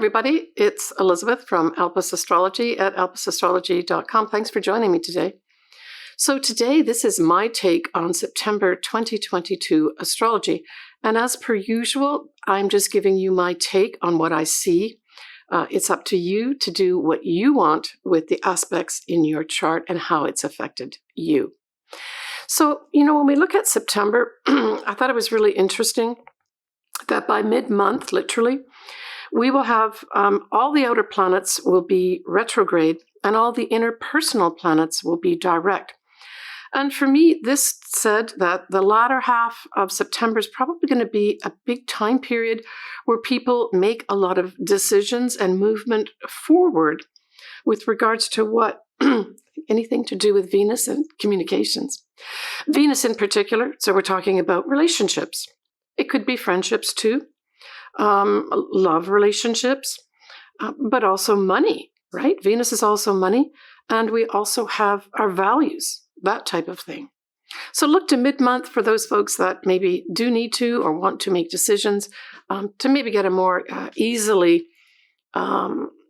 everybody. It's Elizabeth from Alpus Astrology at alpusastrology.com. Thanks for joining me today. So today, this is my take on September 2022 astrology. And as per usual, I'm just giving you my take on what I see. It's up to you to do what you want with the aspects in your chart and how it's affected you. So, when we look at September, I thought it was really interesting that by mid-month, literally, we will have all the outer planets will be retrograde and all the interpersonal planets will be direct. And for me, this said that the latter half of September is probably going to be a big time period where people make a lot of decisions and movement forward with regards to what anything to do with Venus and communications. Venus in particular, so we're talking about relationships. It could be friendships too. Love relationships, but also money, right? Venus is also money, and we also have our values, that type of thing. So look to mid-month for those folks that maybe do need to or want to make decisions to maybe get a more easily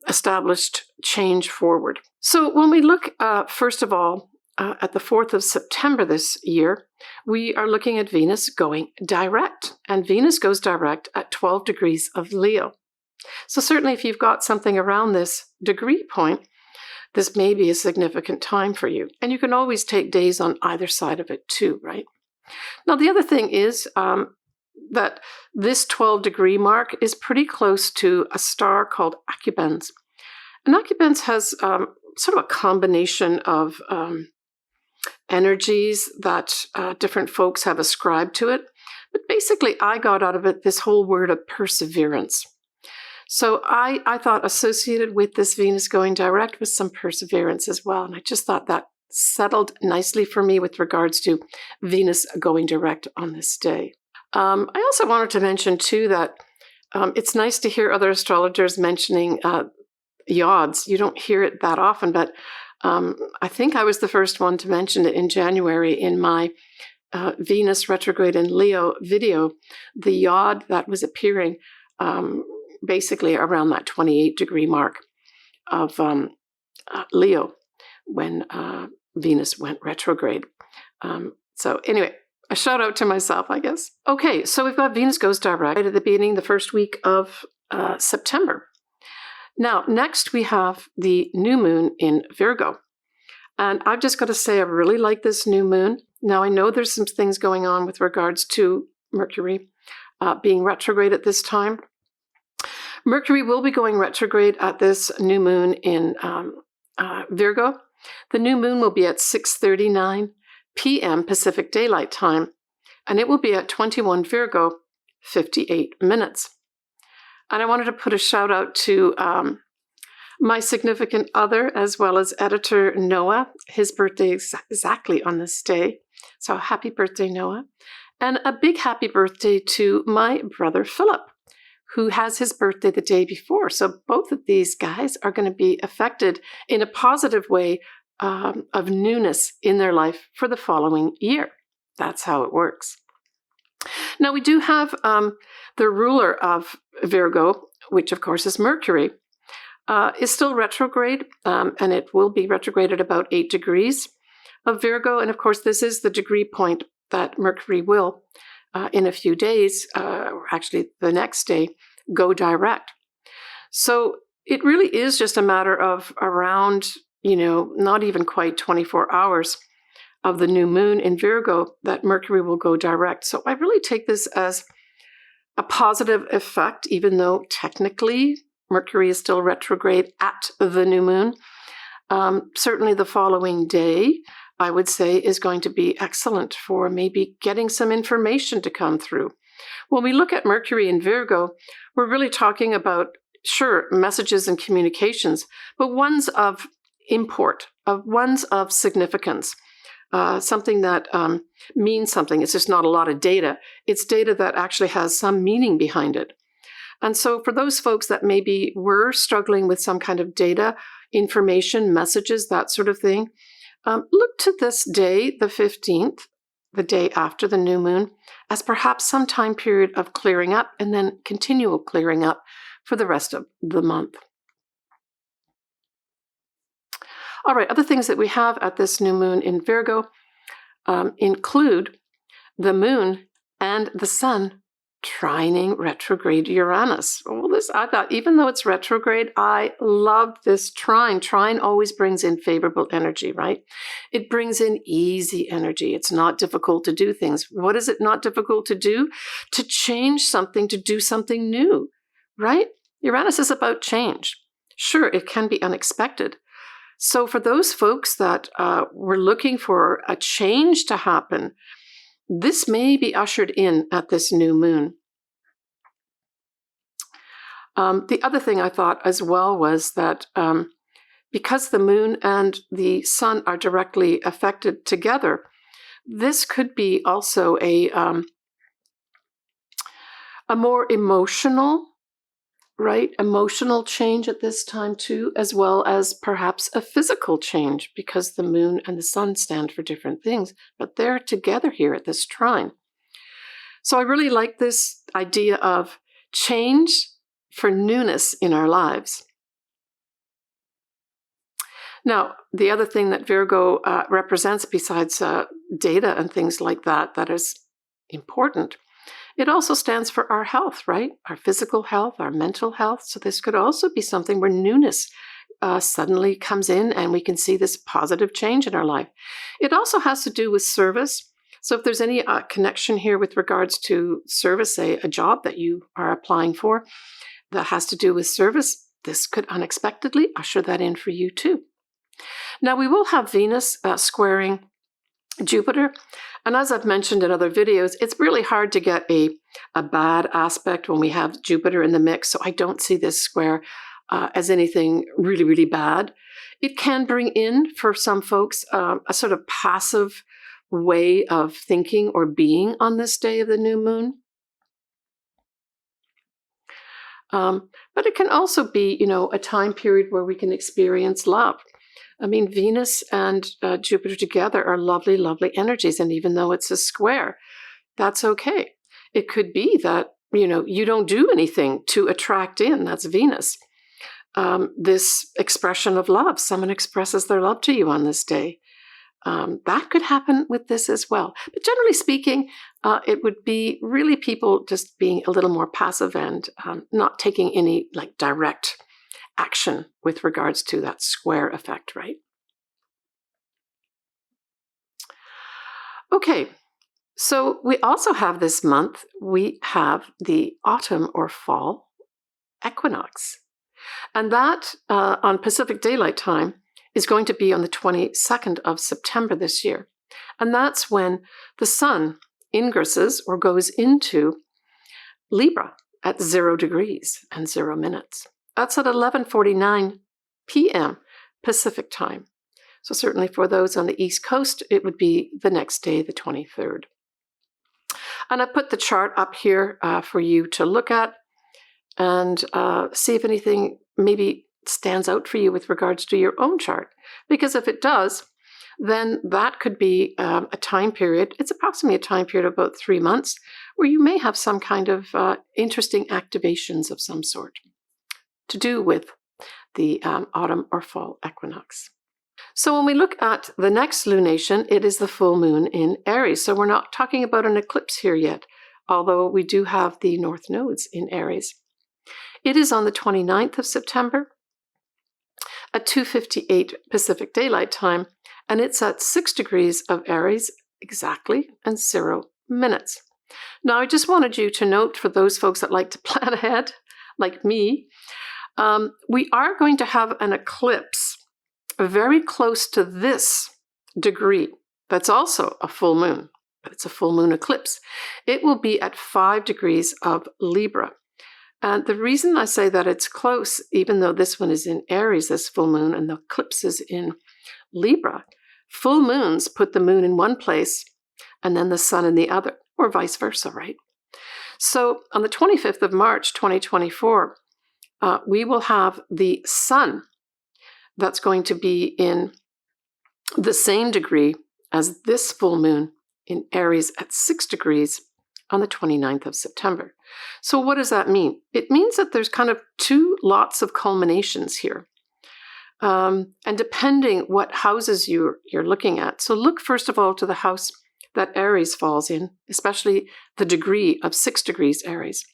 established change forward. So when we look, first of all, at the 4th of September this year, we are looking at Venus going direct. And Venus goes direct at 12 degrees of Leo. So certainly if you've got something around this degree point, this may be a significant time for you. And you can always take days on either side of it too, right? Now, the other thing is that this 12 degree mark is pretty close to a star called Acubens. And Acubens has sort of a combination of energies that different folks have ascribed to it. But basically, I got out of it this whole word of perseverance. So I thought associated with this Venus going direct was some perseverance as well. And I just thought that settled nicely for me with regards to Venus going direct on this day. I also wanted to mention too that it's nice to hear other astrologers mentioning yods. You don't hear it that often, but I think I was the first one to mention it in January in my Venus retrograde in Leo video. The yod that was appearing basically around that 28 degree mark of Leo when Venus went retrograde. So anyway, a shout out to myself, I guess. Okay, so we've got Venus goes direct at the beginning, the first week of September. Now, next we have the new moon in Virgo. And I've just got to say, I really like this new moon. Now, I know there's some things going on with regards to Mercury being retrograde at this time. Mercury will be going retrograde at this new moon in Virgo. The new moon will be at 6:39 p.m. Pacific Daylight Time, and it will be at 21 Virgo, 58 minutes. And I wanted to put a shout out to my significant other, as well as editor Noah. His birthday is exactly on this day. So happy birthday, Noah. And a big happy birthday to my brother Philip, who has his birthday the day before. So both of these guys are going to be affected in a positive way of newness in their life for the following year. That's how it works. Now, we do have the ruler of Virgo, which of course is Mercury, is still retrograde, and it will be retrograde at about 8 degrees of Virgo. And of course, this is the degree point that Mercury will, in a few days, or actually the next day, go direct. So it really is just a matter of around, not even quite 24 hours of the new moon in Virgo that Mercury will go direct. So I really take this as a positive effect, even though technically Mercury is still retrograde at the new moon. Certainly the following day, I would say, is going to be excellent for maybe getting some information to come through. When we look at Mercury in Virgo, we're really talking about, sure, messages and communications, but ones of import, ones of significance. Something that means something. It's just not a lot of data. It's data that actually has some meaning behind it. And so for those folks that maybe were struggling with some kind of data, information, messages, that sort of thing, look to this day, the 15th, the day after the new moon, as perhaps some time period of clearing up and then continual clearing up for the rest of the month. All right, other things that we have at this new moon in Virgo include the moon and the sun trining retrograde Uranus. Well, this, I thought, even though it's retrograde, I love this trine. Trine always brings in favorable energy, right? It brings in easy energy. It's not difficult to do things. What is it not difficult to do? To change something, to do something new, right? Uranus is about change. Sure, it can be unexpected. So for those folks that were looking for a change to happen, this may be ushered in at this new moon. The other thing I thought as well was that because the moon and the sun are directly affected together, this could be also a more emotional, right? Emotional change at this time too, as well as perhaps a physical change, because the moon and the sun stand for different things, but they're together here at this trine. So I really like this idea of change for newness in our lives. Now, the other thing that Virgo represents, besides data and things like that, that is important, it also stands for our health, right? Our physical health, our mental health. So this could also be something where newness suddenly comes in and we can see this positive change in our life. It also has to do with service. So if there's any connection here with regards to service, say a job that you are applying for that has to do with service, this could unexpectedly usher that in for you too. Now we will have Venus squaring Jupiter. And as I've mentioned in other videos, it's really hard to get a bad aspect when we have Jupiter in the mix. So I don't see this square as anything really, really bad. It can bring in, for some folks, a sort of passive way of thinking or being on this day of the new moon. But it can also be, a time period where we can experience love. I mean, Venus and Jupiter together are lovely, lovely energies. And even though it's a square, that's okay. It could be that, you don't do anything to attract in. That's Venus. This expression of love, someone expresses their love to you on this day. That could happen with this as well. But generally speaking, it would be really people just being a little more passive and not taking any direct action with regards to that square effect, right? Okay, so we also have this month, we have the autumn or fall equinox. And that on Pacific Daylight Time is going to be on the 22nd of September this year. And that's when the sun ingresses or goes into Libra at 0 degrees and 0 minutes. That's at 11:49 p.m. Pacific time. So certainly for those on the East Coast, it would be the next day, the 23rd. And I put the chart up here for you to look at and see if anything maybe stands out for you with regards to your own chart. Because if it does, then that could be a time period. It's approximately a time period of about 3 months where you may have some kind of interesting activations of some sort to do with the autumn or fall equinox. So when we look at the next lunation, it is the full moon in Aries. So we're not talking about an eclipse here yet, although we do have the north nodes in Aries. It is on the 29th of September at 2:58 Pacific Daylight Time, and it's at 6 degrees of Aries exactly and 0 minutes. Now, I just wanted you to note, for those folks that like to plan ahead, like me, we are going to have an eclipse very close to this degree. That's also a full moon, but it's a full moon eclipse. It will be at 5 degrees of Libra. And the reason I say that it's close, even though this one is in Aries, this full moon, and the eclipse is in Libra, full moons put the moon in one place and then the sun in the other, or vice versa, right? So on the 25th of March, 2024, we will have the sun that's going to be in the same degree as this full moon in Aries at 6 degrees on the 29th of September. So what does that mean? It means that there's kind of two lots of culminations here. And depending what houses you're looking at. So look, first of all, to the house that Aries falls in, especially the degree of 6 degrees Aries.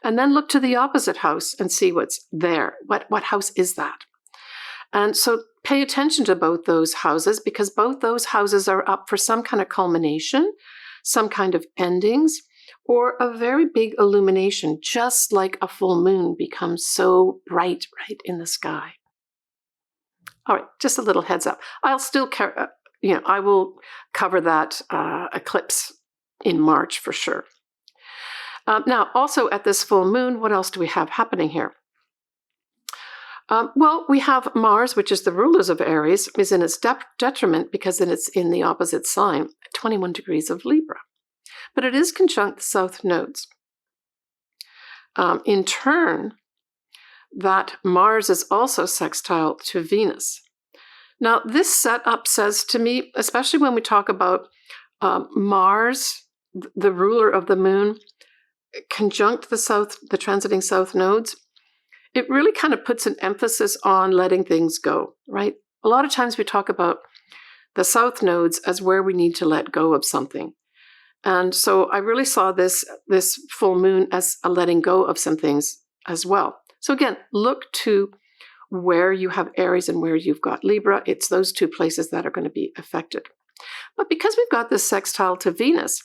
And then look to the opposite house and see what's there. What house is that? And so pay attention to both those houses, because both those houses are up for some kind of culmination, some kind of endings, or a very big illumination, just like a full moon becomes so bright right in the sky. All right, just a little heads up. I'll still, I will cover that eclipse in March for sure. Now, also at this full moon, what else do we have happening here? Well, we have Mars, which is the rulers of Aries, is in its detriment because then it's in the opposite sign, 21 degrees of Libra. But it is conjunct the south nodes. In turn, that Mars is also sextile to Venus. Now, this setup says to me, especially when we talk about Mars, the ruler of the moon, conjunct the transiting south nodes, it really kind of puts an emphasis on letting things go, right? A lot of times we talk about the south nodes as where we need to let go of something. And so I really saw this full moon as a letting go of some things as well. So again, look to where you have Aries and where you've got Libra. It's those two places that are going to be affected. But because we've got this sextile to Venus,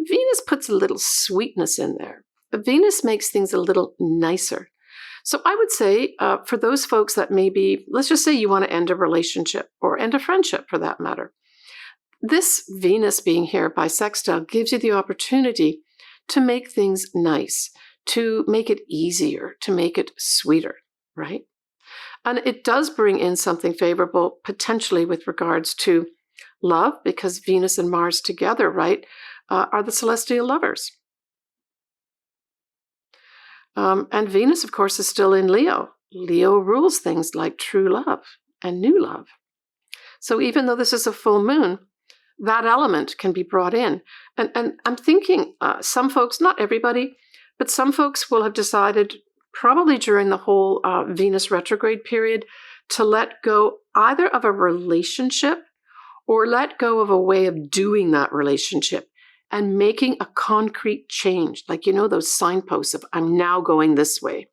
Venus puts a little sweetness in there. Venus makes things a little nicer. So I would say for those folks that maybe, let's just say you want to end a relationship or end a friendship for that matter, this Venus being here by sextile gives you the opportunity to make things nice, to make it easier, to make it sweeter, right? And it does bring in something favorable potentially with regards to love, because Venus and Mars together, right, are the celestial lovers. And Venus, of course, is still in Leo. Leo rules things like true love and new love. So even though this is a full moon, that element can be brought in. And I'm thinking some folks, not everybody, but some folks will have decided probably during the whole Venus retrograde period to let go either of a relationship or let go of a way of doing that relationship and making a concrete change, like, those signposts of I'm now going this way.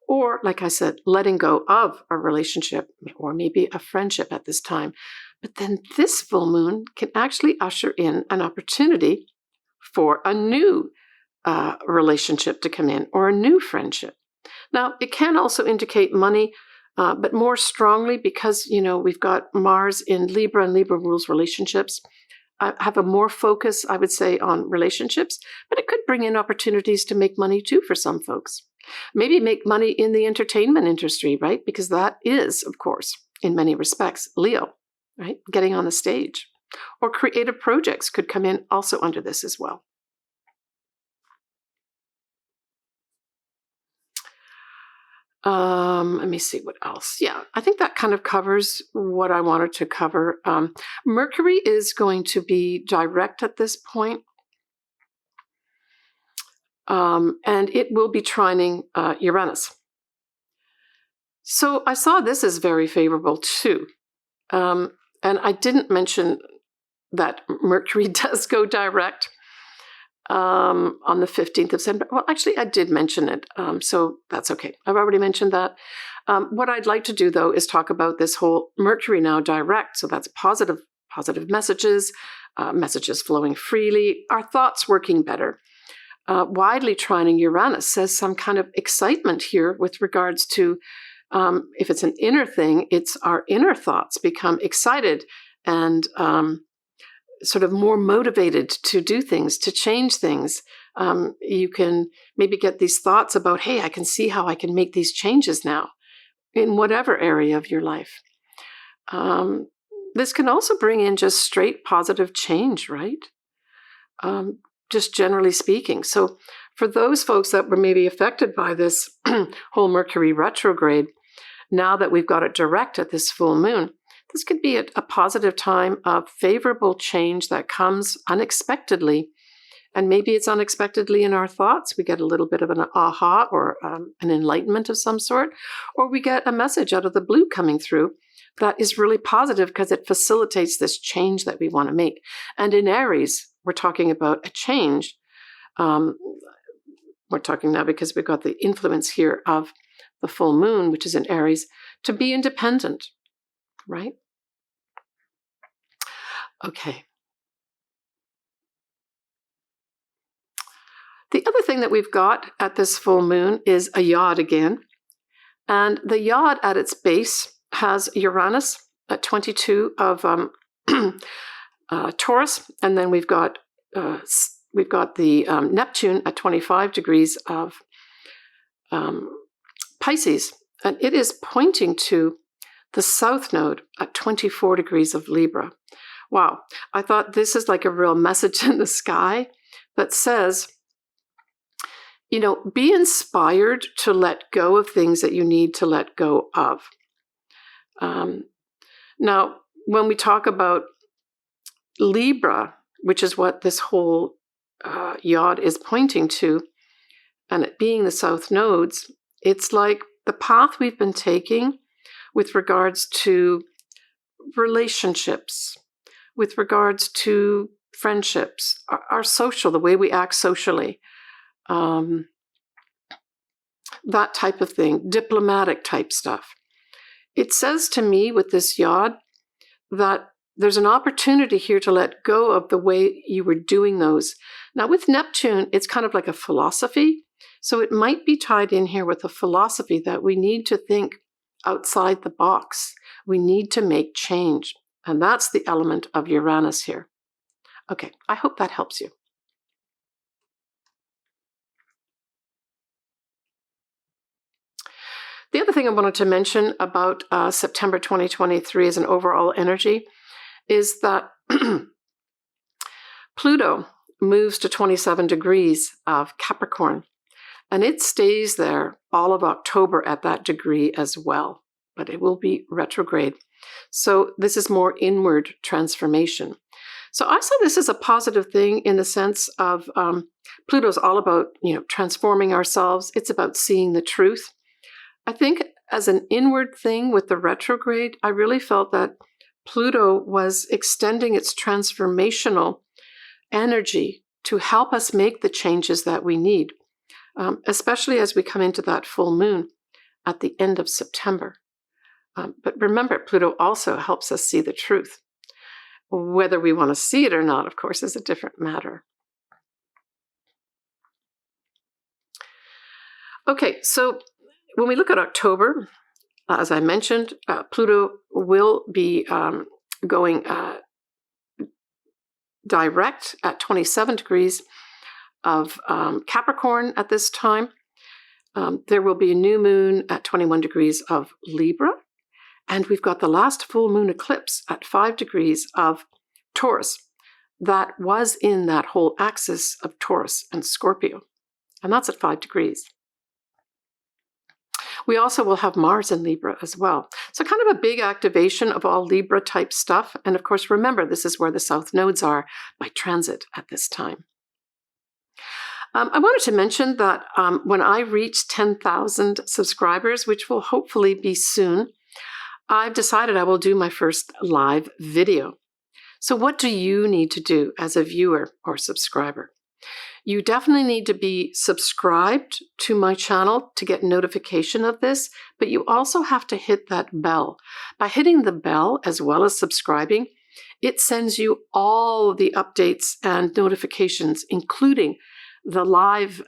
Or, like I said, letting go of a relationship or maybe a friendship at this time. But then this full moon can actually usher in an opportunity for a new relationship to come in or a new friendship. Now, it can also indicate money, but more strongly because, we've got Mars in Libra and Libra rules relationships. I have a more focus, I would say, on relationships, but it could bring in opportunities to make money too for some folks. Maybe make money in the entertainment industry, right? Because that is, of course, in many respects, Leo, right? Getting on the stage. Or creative projects could come in also under this as well. Let me see what else. Yeah, I think that kind of covers what I wanted to cover. Mercury is going to be direct at this point. And it will be trining Uranus. So I saw this as very favorable too. And I didn't mention that Mercury does go direct on the 15th of September. Well, actually, I did mention it, so that's okay. I've already mentioned that. What I'd like to do, though, is talk about this whole Mercury now direct. So that's positive messages, messages flowing freely, our thoughts working better. Widely trining Uranus says some kind of excitement here with regards to, if it's an inner thing, it's our inner thoughts become excited and sort of more motivated to do things, to change things. You can maybe get these thoughts about, hey, I can see how I can make these changes now in whatever area of your life. This can also bring in just straight positive change, right? Just generally speaking. So for those folks that were maybe affected by this whole Mercury retrograde, now that we've got it direct at this full moon, this could be a positive time of favorable change that comes unexpectedly And maybe it's unexpectedly in our thoughts. We get a little bit of an aha or an enlightenment of some sort, or we get a message out of the blue coming through that is really positive because it facilitates this change that we want to make. And in Aries, we're talking about a change. We're talking now because we've got the influence here of the full moon, which is in Aries, to be independent, right? Okay. The other thing that we've got at this full moon is a yod again. And the yod at its base has Uranus at 22 of Taurus. And then we've got the Neptune at 25 degrees of Pisces. And it is pointing to the south node at 24 degrees of Libra. Wow. I thought this is like a real message in the sky that says, you know, be inspired to let go of things that you need to let go of. Now, when we talk about Libra, which is what this whole yod is pointing to, and it being the south nodes, it's like the path we've been taking with regards to relationships, with regards to friendships, our social, the way we act socially, that type of thing, diplomatic type stuff. It says to me with this yod that there's an opportunity here to let go of the way you were doing those. Now with Neptune, it's kind of like a philosophy. So it might be tied in here with a philosophy that we need to think outside the box. We need to make change. And that's the element of Uranus here. Okay, I hope that helps you. The other thing I wanted to mention about September 2023 as an overall energy is that Pluto moves to 27 degrees of Capricorn, and it stays there all of October at that degree as well, but it will be retrograde. So this is more inward transformation. So I saw this as a positive thing in the sense of Pluto's all about, you know, transforming ourselves. It's about seeing the truth. I think as an inward thing with the retrograde, I really felt that Pluto was extending its transformational energy to help us make the changes that we need, especially as we come into that full moon at the end of September. But remember, Pluto also helps us see the truth. Whether we want to see it or not, of course, is a different matter. Okay, so when we look at October, as I mentioned, Pluto will be going direct at 27 degrees of Capricorn at this time. There will be a new moon at 21 degrees of Libra. And we've got the last full moon eclipse at 5 degrees of Taurus. That was in that whole axis of Taurus and Scorpio. And that's at 5 degrees. We also will have Mars in Libra as well. So kind of a big activation of all Libra type stuff. And of course, remember, this is where the south nodes are by transit at this time. I wanted to mention that when I reach 10,000 subscribers, which will hopefully be soon, I've decided I will do my first live video. So what do you need to do as a viewer or subscriber? You definitely need to be subscribed to my channel to get notification of this, but you also have to hit that bell. By hitting the bell as well as subscribing, it sends you all the updates and notifications, including the live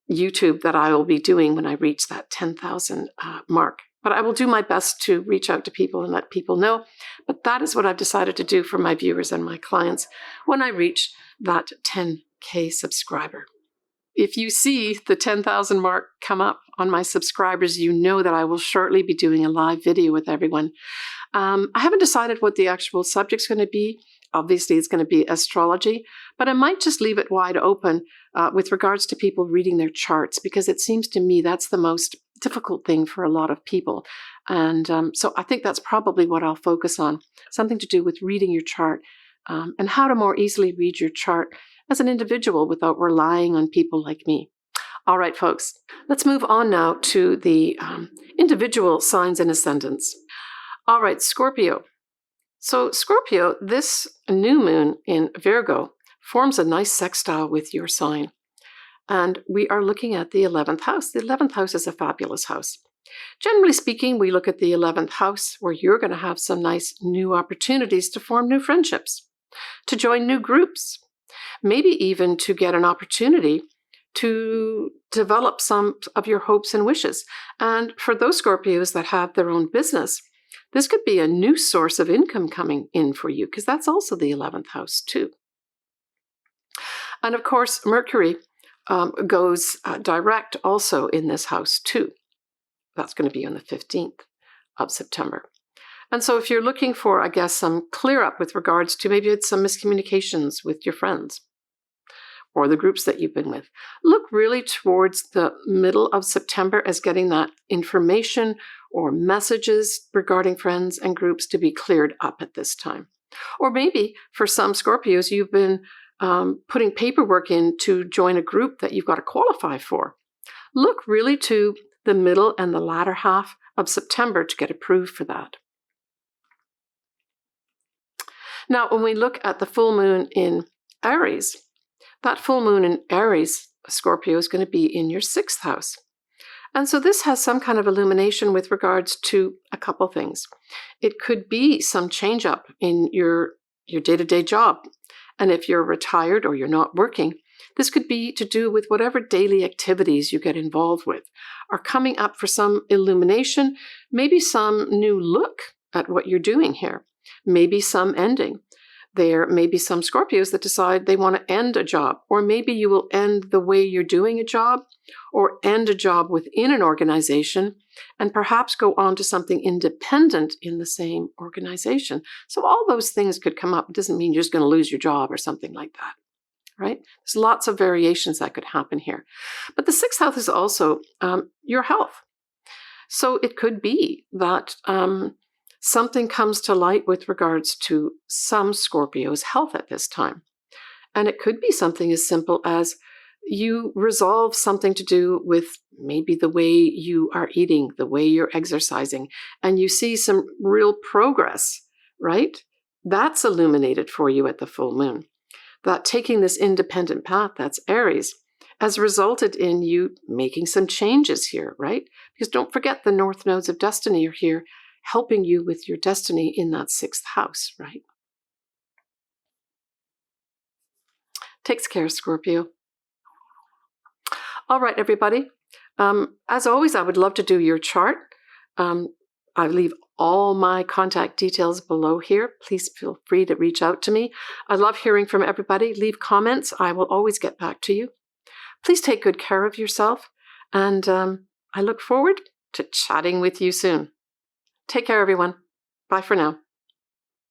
YouTube that I will be doing when I reach that 10,000 mark. But I will do my best to reach out to people and let people know. But that is what I've decided to do for my viewers and my clients when I reach that 10K subscriber. If you see the 10,000 mark come up on my subscribers, you know that I will shortly be doing a live video with everyone. I haven't decided what the actual subject's going to be. Obviously, it's going to be astrology, but I might just leave it wide open with regards to people reading their charts, because it seems to me that's the most difficult thing for a lot of people. And so I think that's probably what I'll focus on, something to do with reading your chart and how to more easily read your chart as an individual without relying on people like me. All right, folks, let's move on now to the individual signs and ascendants. All right, Scorpio. So Scorpio, this new moon in Virgo forms a nice sextile with your sign. And we are looking at the 11th house. The 11th house is a fabulous house. Generally speaking, we look at the 11th house where you're going to have some nice new opportunities to form new friendships, to join new groups, maybe even to get an opportunity to develop some of your hopes and wishes. And for those Scorpios that have their own business, this could be a new source of income coming in for you, because that's also the 11th house too. And of course, Mercury goes direct also in this house too. That's going to be on the 15th of September. And so if you're looking for, I guess, some clear up with regards to maybe it's some miscommunications with your friends or the groups that you've been with, look really towards the middle of September as getting that information or messages regarding friends and groups to be cleared up at this time. Or maybe for some Scorpios, you've been putting paperwork in to join a group that you've got to qualify for. Look really to the middle and the latter half of September to get approved for that. Now, when we look at the full moon in Aries, that full moon in Aries, Scorpio, is going to be in your 6th house. And so this has some kind of illumination with regards to a couple things. It could be some change up in your day-to-day job. And if you're retired or you're not working, this could be to do with whatever daily activities you get involved with are coming up for some illumination, maybe some new look at what you're doing here, maybe some ending. There may be some Scorpios that decide they want to end a job, or maybe you will end the way you're doing a job, or end a job within an organization, and perhaps go on to something independent in the same organization. So all those things could come up. It doesn't mean you're just going to lose your job or something like that, right? There's lots of variations that could happen here. But the 6th house is also your health. So it could be that something comes to light with regards to some Scorpio's health at this time. And it could be something as simple as you resolve something to do with maybe the way you are eating, the way you're exercising, and you see some real progress, right? That's illuminated for you at the full moon. That taking this independent path, that's Aries, has resulted in you making some changes here, right? Because don't forget the North Nodes of Destiny are here, helping you with your destiny in that 6th house, right? Takes care, Scorpio. All right, everybody. As always, I would love to do your chart. I leave all my contact details below here. Please feel free to reach out to me. I love hearing from everybody. Leave comments. I will always get back to you. Please take good care of yourself. And I look forward to chatting with you soon. Take care, everyone. Bye for now.